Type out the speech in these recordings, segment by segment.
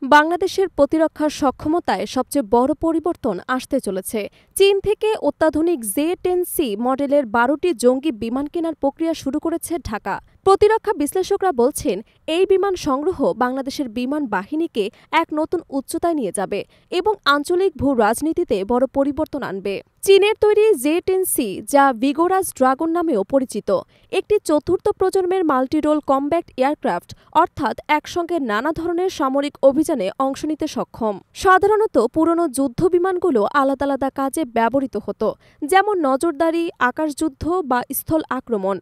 বাংলাদেশের প্রতিরক্ষার সক্ষমতায় সবচেয়ে বড় পরিবর্তন আসতে চলেছে। চীন থেকে অত্যাধুনিক জে-10সি মডেলের ১২টি জঙ্গি বিমান কেনার প্রক্রিয়া শুরু করেছে ঢাকা। প্রতিরক্ষা বিশ্লেষকরা বলছেন, এই বিমান সংগ্রহ বাংলাদেশের বিমান বাহিনীকে এক নতুন উচ্চতায় নিয়ে যাবে এবং আঞ্চলিক ভূ রাজনীতিতে বড় পরিবর্তন আনবে। চীনের তৈরি জে-10সি, যা ভিগোরাস ড্রাগন নামেও পরিচিত, একটি চতুর্থ প্রজন্মের মাল্টিরোল কমব্যাট এয়ারক্রাফট, অর্থাৎ একসঙ্গে নানা ধরনের সামরিক অভিযানে অংশ নিতে সক্ষম। সাধারণত পুরনো যুদ্ধ বিমানগুলো আলাদা আলাদা কাজে ব্যবহৃত হতো, যেমন নজরদারি, আকাশযুদ্ধ বা স্থল আক্রমণ।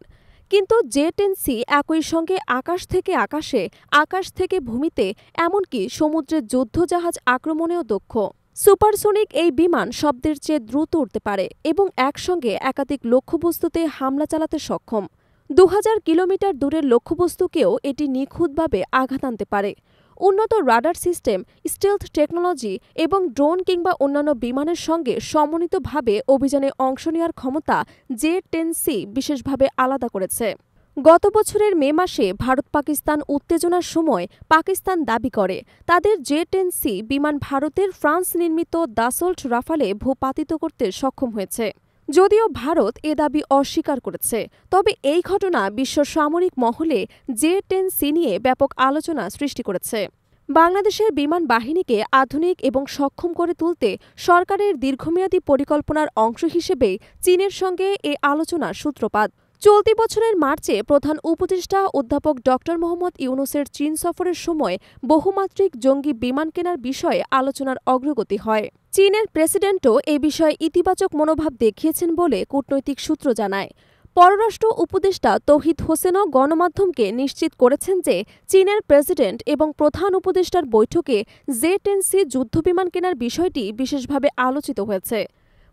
কিন্তু জে-10সি একই সঙ্গে আকাশ থেকে আকাশে, আকাশ থেকে ভূমিতে, এমনকি সমুদ্রের যুদ্ধজাহাজ আক্রমণেও দক্ষ। সুপারসোনিক এই বিমান শব্দের চেয়ে দ্রুত উড়তে পারে এবং একসঙ্গে একাধিক লক্ষ্যবস্তুতে হামলা চালাতে সক্ষম। ২০০০ কিলোমিটার দূরের লক্ষ্যবস্তুকেও এটি নিখুঁতভাবে আঘাত আনতে পারে। উন্নত রাডার সিস্টেম, স্টেলথ টেকনোলজি এবং ড্রোন কিংবা অন্যান্য বিমানের সঙ্গে সমন্বিতভাবে অভিযানে অংশ নেওয়ার ক্ষমতা জে-10সি বিশেষভাবে আলাদা করেছে। গত বছরের মে মাসে ভারত-পাকিস্তান উত্তেজনার সময় পাকিস্তান দাবি করে, তাদের জে-10সি বিমান ভারতের ফ্রান্স নির্মিত দাসল্ট রাফালে ভূপাতিত করতে সক্ষম হয়েছে। যদিও ভারত এ দাবি অস্বীকার করেছে, তবে এই ঘটনা বিশ্ব সামরিক মহলে জে-10সি নিয়ে ব্যাপক আলোচনা সৃষ্টি করেছে। বাংলাদেশের বিমান বাহিনীকে আধুনিক এবং সক্ষম করে তুলতে সরকারের দীর্ঘমেয়াদী পরিকল্পনার অংশ হিসেবেই চীনের সঙ্গে এ আলোচনার সূত্রপাত। চলতি বছরের মার্চে প্রধান উপদেষ্টা অধ্যাপক ড. মোহাম্মদ ইউনূসের চীন সফরের সময় বহুমাত্রিক জঙ্গি বিমান কেনার বিষয়ে আলোচনার অগ্রগতি হয়। চীনের প্রেসিডেন্টও এ বিষয়ে ইতিবাচক মনোভাব দেখিয়েছেন বলে কূটনৈতিক সূত্র জানায়। পররাষ্ট্র উপদেষ্টা তৌহিদ হোসেনও গণমাধ্যমকে নিশ্চিত করেছেন যে, চীনের প্রেসিডেন্ট এবং প্রধান উপদেষ্টার বৈঠকে জে-10সি যুদ্ধবিমান কেনার বিষয়টি বিশেষভাবে আলোচিত হয়েছে।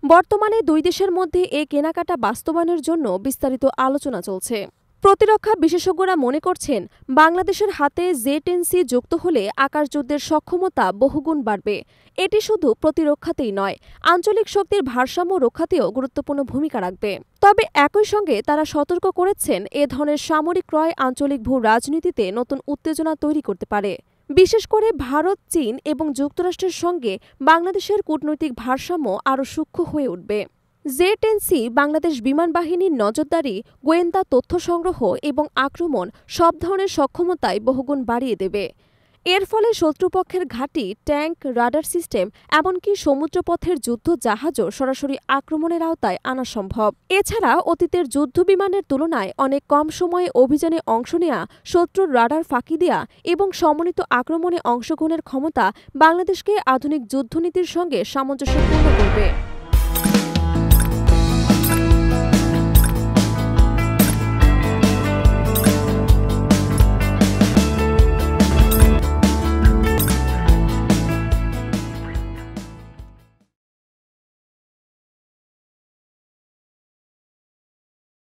বর্তমানে দুই দেশের মধ্যে এ কেনাকাটা বাস্তবায়নের জন্য বিস্তারিত আলোচনা চলছে। প্রতিরক্ষা বিশেষজ্ঞরা মনে করছেন, বাংলাদেশের হাতে জে-10সি যুক্ত হলে আকাশযুদ্ধের সক্ষমতা বহুগুণ বাড়বে। এটি শুধু প্রতিরক্ষাতেই নয়, আঞ্চলিক শক্তির ভারসাম্য রক্ষাতেও গুরুত্বপূর্ণ ভূমিকা রাখবে। তবে একই সঙ্গে তারা সতর্ক করেছেন, এ ধরনের সামরিক ক্রয় আঞ্চলিক ভূ রাজনীতিতে নতুন উত্তেজনা তৈরি করতে পারে। বিশেষ করে ভারত, চীন এবং যুক্তরাষ্ট্রের সঙ্গে বাংলাদেশের কূটনৈতিক ভারসাম্য আরও সূক্ষ্ম হয়ে উঠবে। জে-10সি বাংলাদেশ বিমান বাহিনীর নজরদারি, গোয়েন্দা তথ্য সংগ্রহ এবং আক্রমণ সব ধরনের সক্ষমতায় বহুগুণ বাড়িয়ে দেবে। এর ফলে শত্রুপক্ষের ঘাঁটি, ট্যাঙ্ক, রাডার সিস্টেম, এমনকি সমুদ্রপথের যুদ্ধ জাহাজও সরাসরি আক্রমণের আওতায় আনা সম্ভব। এছাড়া অতীতের যুদ্ধবিমানের তুলনায় অনেক কম সময়ে অভিযানে অংশ নেয়া, শত্রুর রাডার ফাঁকি দেয়া এবং সমন্বিত আক্রমণে অংশগ্রহণের ক্ষমতা বাংলাদেশকে আধুনিক যুদ্ধনীতির সঙ্গে সামঞ্জস্যপূর্ণ করবে।